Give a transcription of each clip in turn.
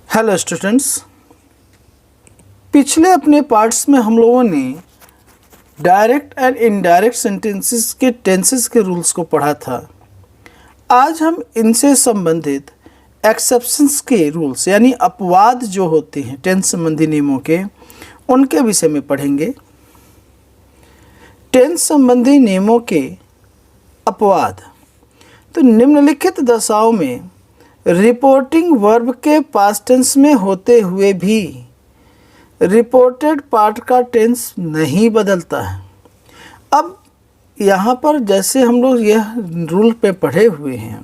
Hello students, पिछले अपने parts में हम लोगों ने डायरेक्ट एंड इनडायरेक्ट सेंटेंसेस के टेंसेस के रूल्स को पढ़ा था। आज हम इनसे संबंधित एक्सेप्शंस के रूल्स यानी अपवाद जो होते हैं टेंस संबंधी नियमों के, उनके विषय में पढ़ेंगे। टेंस संबंधी नियमों के अपवाद। तो निम्नलिखित दशाओं में रिपोर्टिंग वर्ब के पास्ट टेंस में होते हुए भी रिपोर्टेड पार्ट का टेंस नहीं बदलता है। अब यहाँ पर जैसे हम लोग यह रूल पे पढ़े हुए हैं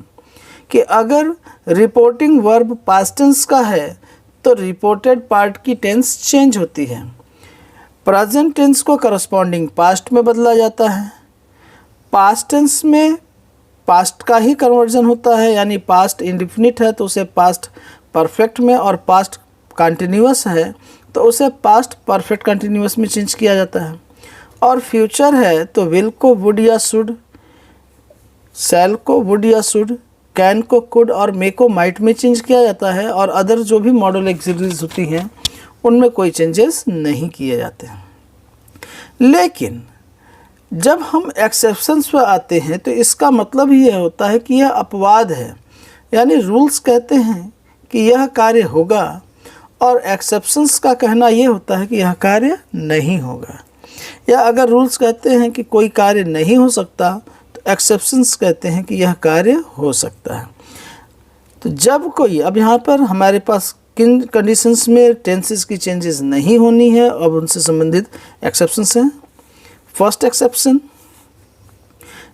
कि अगर रिपोर्टिंग वर्ब पास्ट टेंस का है तो रिपोर्टेड पार्ट की टेंस चेंज होती है। प्रेजेंट टेंस को करस्पॉन्डिंग पास्ट में बदला जाता है। पास्ट टेंस में पास्ट का ही कन्वर्जन होता है, यानी पास्ट इंडेफिनिट है तो उसे पास्ट परफेक्ट में, और पास्ट कंटिन्यूअस है तो उसे पास्ट परफेक्ट कंटिन्यूअस में चेंज किया जाता है। और फ्यूचर है तो विल को वुड या शुड, शैल को वुड या शुड, कैन को कुड और मे को माइट में चेंज किया जाता है। और अदर जो भी मॉडल एक्सिलरीज होती हैं उनमें कोई चेंजेस नहीं किए जाते हैं। लेकिन जब हम एक्सेप्शंस पर आते हैं तो इसका मतलब यह होता है कि यह अपवाद है, यानी रूल्स कहते हैं कि यह कार्य होगा और एक्सेप्शंस का कहना यह होता है कि यह कार्य नहीं होगा। या अगर रूल्स कहते हैं कि कोई कार्य नहीं हो सकता तो एक्सेप्शंस कहते हैं कि यह कार्य हो सकता है। तो जब कोई, अब यहाँ पर हमारे पास किन कंडीशंस में टेंसेस की चेंजेस नहीं होनी है, अब उनसे संबंधित एक्सेप्शंस हैं। फर्स्ट एक्सेप्शन,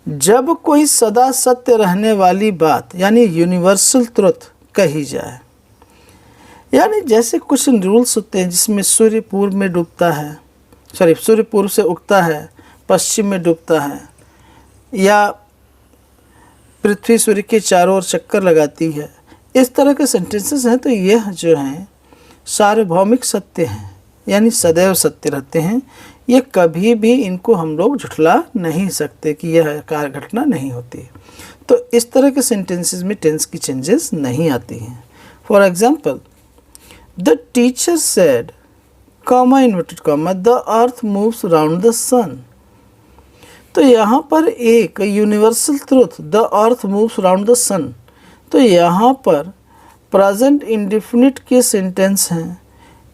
जब कोई सदा सत्य रहने वाली बात यानी यूनिवर्सल ट्रुथ कही जाए। यानी जैसे कुछ रूल्स होते हैं जिसमें सूर्य पूर्व में डूबता है, सूर्य पूर्व से उगता है पश्चिम में डूबता है, या पृथ्वी सूर्य के चारों ओर चक्कर लगाती है, इस तरह के सेंटेंसेस हैं। तो यह जो हैं सार्वभौमिक सत्य हैं, यानी सदैव सत्य रहते हैं। ये कभी भी इनको हम लोग झुठला नहीं सकते कि यह कार्य घटना नहीं होती। तो इस तरह के सेंटेंसेस में टेंस की चेंजेस नहीं आती हैं। For example, the teacher said, comma inverted comma, the earth moves round the sun. तो यहाँ पर एक universal truth, the earth moves round the sun, तो यहाँ पर प्रेजेंट इंडेफिनिट के सेंटेंस हैं।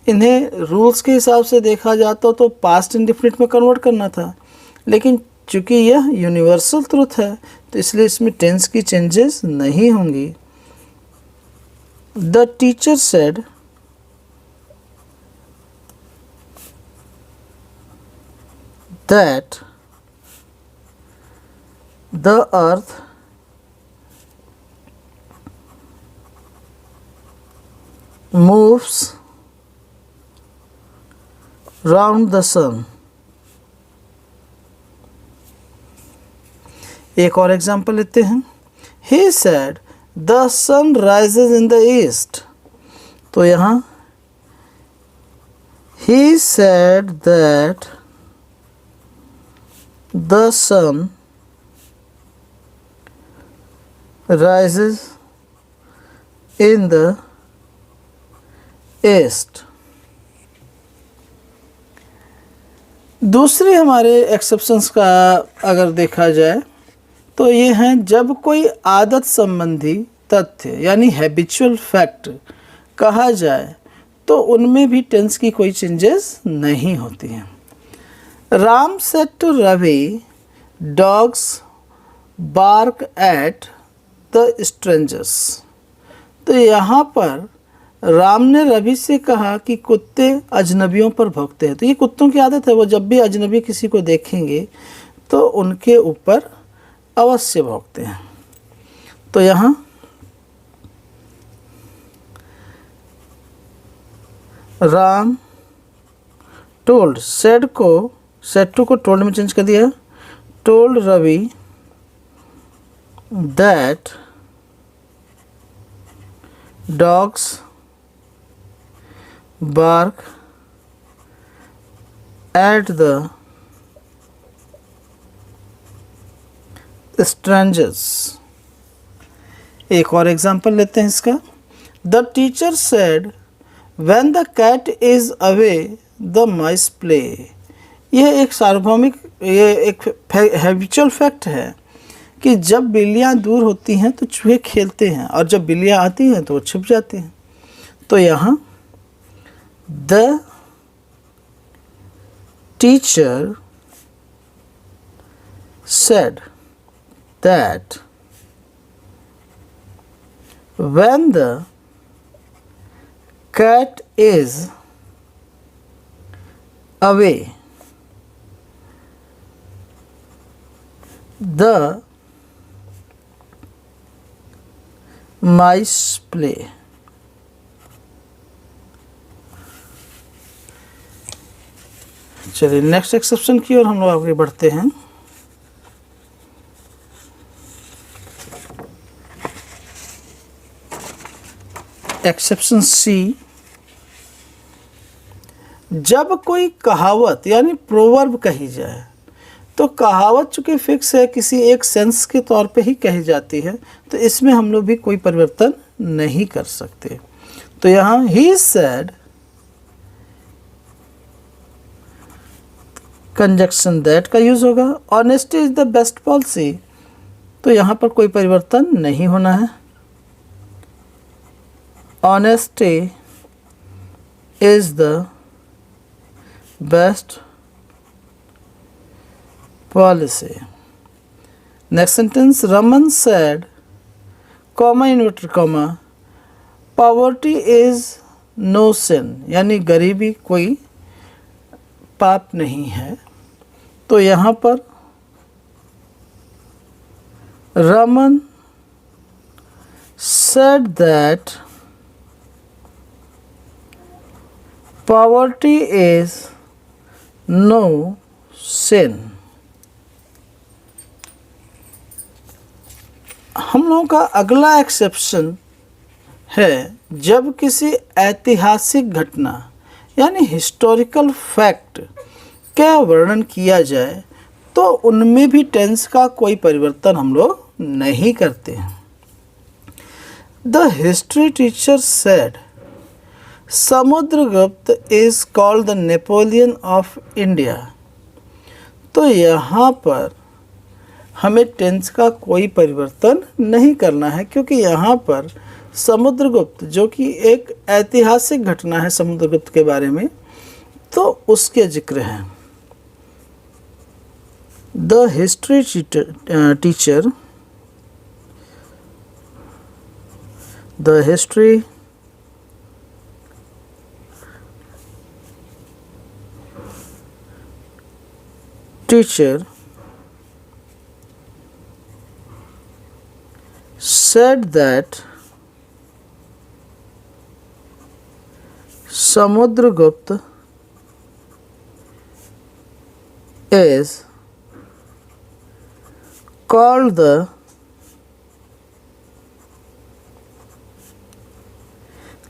इन्हें रूल्स के हिसाब से देखा जाता तो पास्ट इंडेफिनिट में कन्वर्ट करना था, लेकिन चूंकि यह यूनिवर्सल ट्रुथ है तो इसलिए इसमें टेंस की चेंजेस नहीं होंगी। The teacher said, that the earth moves round the sun. एक और एग्जाम्पल लेते हैं। He said the sun rises in the east। तो यहाँ he said that the sun rises in the east। दूसरे हमारे एक्सेप्शंस का अगर देखा जाए तो ये हैं जब कोई आदत संबंधी तथ्य यानी हैबिचुअल फैक्ट कहा जाए तो उनमें भी टेंस की कोई चेंजेस नहीं होती हैं। Ram said to Ravi, dogs bark at the strangers. तो यहाँ पर राम ने रवि से कहा कि कुत्ते अजनबियों पर भौंकते हैं। तो ये कुत्तों की आदत है, वो जब भी अजनबी किसी को देखेंगे तो उनके ऊपर अवश्य भौंकते हैं। तो यहाँ राम टोल्ड, सेड टू को टोल्ड में चेंज कर दिया, told Ravi that dogs bark at the strangers। एक और एग्जाम्पल लेते हैं इसका। The teacher said When the cat is away, the mice play. यह एक सार्वभौमिक, ये एक हैबिचुअल फैक्ट है कि जब बिल्लियाँ दूर होती हैं तो चूहे खेलते हैं, और जब बिल्लियाँ आती हैं तो वो छिप जाती हैं। तो यहाँ the teacher said that when the cat is away, the mice play. चलिए नेक्स्ट एक्सेप्शन की ओर हम लोग आगे बढ़ते हैं। एक्सेप्शन सी, जब कोई कहावत यानी प्रोवर्ब कही जाए तो कहावत चूँकि फिक्स है, किसी एक सेंस के तौर पे ही कही जाती है, तो इसमें हम लोग भी कोई परिवर्तन नहीं कर सकते। तो यहाँ ही सेड, कंजक्शन दैट का यूज होगा। Honesty is the best policy, तो यहाँ पर कोई परिवर्तन नहीं होना है। Honesty is the best policy. Next sentence, Raman said, comma inverted comma, poverty is no sin, यानी गरीबी कोई पाप नहीं है। तो यहाँ पर Raman said that poverty is no sin. हम लोगों का अगला एक्सेप्शन है जब किसी ऐतिहासिक घटना यानी हिस्टोरिकल फैक्ट का वर्णन किया जाए तो उनमें भी टेंस का कोई परिवर्तन हम लोग नहीं करते हैं। The history teacher said, Samudragupta is called the Napoleon of India. तो यहाँ पर हमें टेंस का कोई परिवर्तन नहीं करना है, क्योंकि यहाँ पर समुद्रगुप्त जो कि एक ऐतिहासिक घटना है समुद्रगुप्त के बारे में, तो उसके जिक्र है। The history teacher, the history teacher said that Samudragupta is called the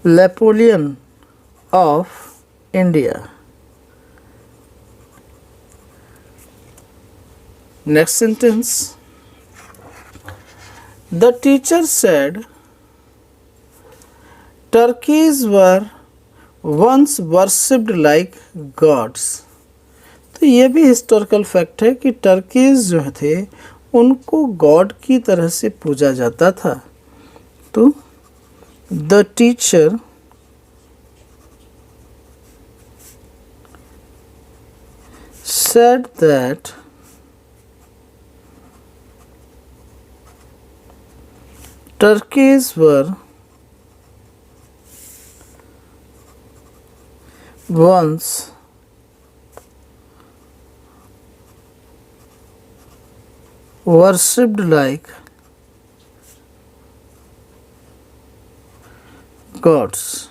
Napoleon of India. Next sentence, the teacher said turkeys were once worshipped like gods. तो ये भी हिस्टोरिकल फैक्ट है कि टर्कीज जो थे उनको गॉड की तरह से पूजा जाता था। तो the teacher said that turkeys were once worshipped like gods.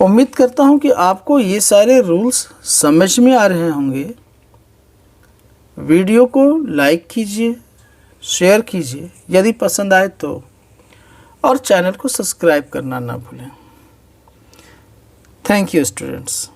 उम्मीद करता हूँ कि आपको ये सारे रूल्स समझ में आ रहे होंगे। वीडियो को लाइक कीजिए, शेयर कीजिए यदि पसंद आए तो, और चैनल को सब्सक्राइब करना ना भूलें। Thank you students.